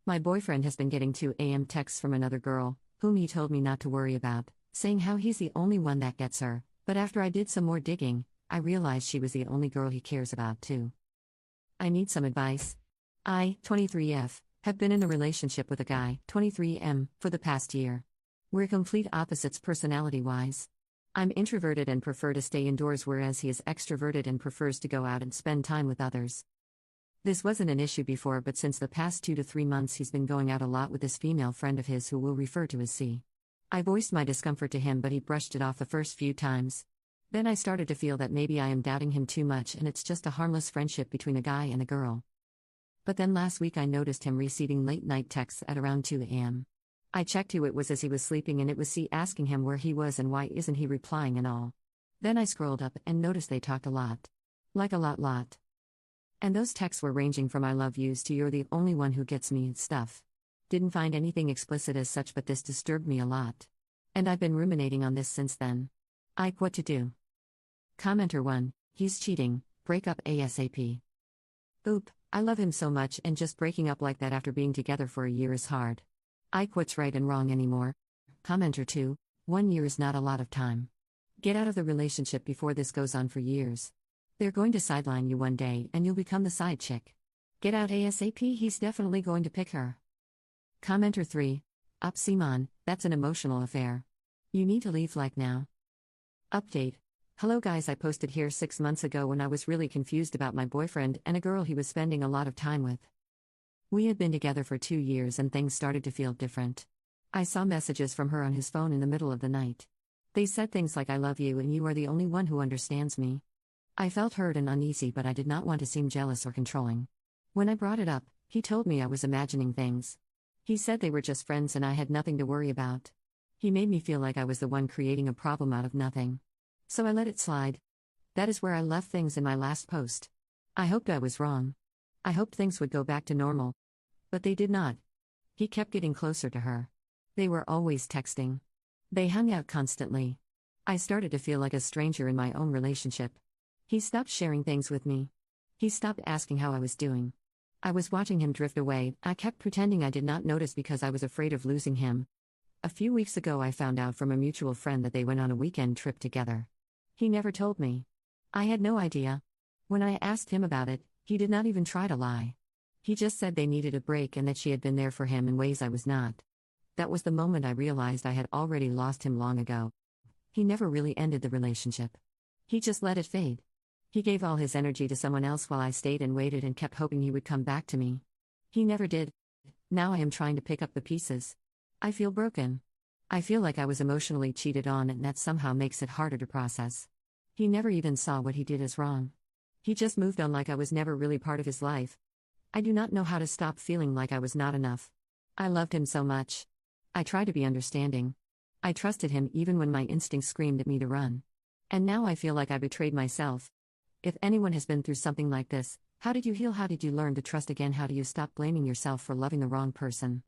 My boyfriend has been getting 2 a.m. texts from another girl, whom he told me not to worry about, saying how he's the only one that gets her, but after I did some more digging, I realized she was the only girl he cares about too. I need some advice. I, 23F, have been in a relationship with a guy, 23M, for the past year. We're complete opposites personality-wise. I'm introverted and prefer to stay indoors, whereas he is extroverted and prefers to go out and spend time with others. This wasn't an issue before, but since the past 2 to 3 months he's been going out a lot with this female friend of his who we'll refer to as C. I voiced my discomfort to him, but he brushed it off the first few times. Then I started to feel that maybe I am doubting him too much and it's just a harmless friendship between a guy and a girl. But then last week I noticed him receiving late-night texts at around 2 a.m. I checked who it was as he was sleeping, and it was C asking him where he was and why isn't he replying and all. Then I scrolled up and noticed they talked a lot. Like a lot. And those texts were ranging from "I love yous" to "you're the only one who gets me" and stuff. Didn't find anything explicit as such, but this disturbed me a lot. And I've been ruminating on this since then. What to do? Commenter 1, he's cheating, break up ASAP. Oop, I love him so much, and just breaking up like that after being together for a year is hard. What's right and wrong anymore? Commenter 2, 1 year is not a lot of time. Get out of the relationship before this goes on for years. They're going to sideline you one day and you'll become the side chick. Get out ASAP, he's definitely going to pick her. Commenter 3, Up Simon, that's an emotional affair. You need to leave like now. Update. Hello guys, I posted here 6 months ago when I was really confused about my boyfriend and a girl he was spending a lot of time with. We had been together for 2 years and things started to feel different. I saw messages from her on his phone in the middle of the night. They said things like "I love you and you are the only one who understands me." I felt hurt and uneasy, but I did not want to seem jealous or controlling. When I brought it up, he told me I was imagining things. He said they were just friends and I had nothing to worry about. He made me feel like I was the one creating a problem out of nothing. So I let it slide. That is where I left things in my last post. I hoped I was wrong. I hoped things would go back to normal. But they did not. He kept getting closer to her. They were always texting. They hung out constantly. I started to feel like a stranger in my own relationship. He stopped sharing things with me. He stopped asking how I was doing. I was watching him drift away. I kept pretending I did not notice because I was afraid of losing him. A few weeks ago I found out from a mutual friend that they went on a weekend trip together. He never told me. I had no idea. When I asked him about it, he did not even try to lie. He just said they needed a break and that she had been there for him in ways I was not. That was the moment I realized I had already lost him long ago. He never really ended the relationship. He just let it fade. He gave all his energy to someone else while I stayed and waited and kept hoping he would come back to me. He never did. Now I am trying to pick up the pieces. I feel broken. I feel like I was emotionally cheated on, and that somehow makes it harder to process. He never even saw what he did as wrong. He just moved on like I was never really part of his life. I do not know how to stop feeling like I was not enough. I loved him so much. I tried to be understanding. I trusted him even when my instincts screamed at me to run. And now I feel like I betrayed myself. If anyone has been through something like this, how did you heal? How did you learn to trust again? How do you stop blaming yourself for loving the wrong person?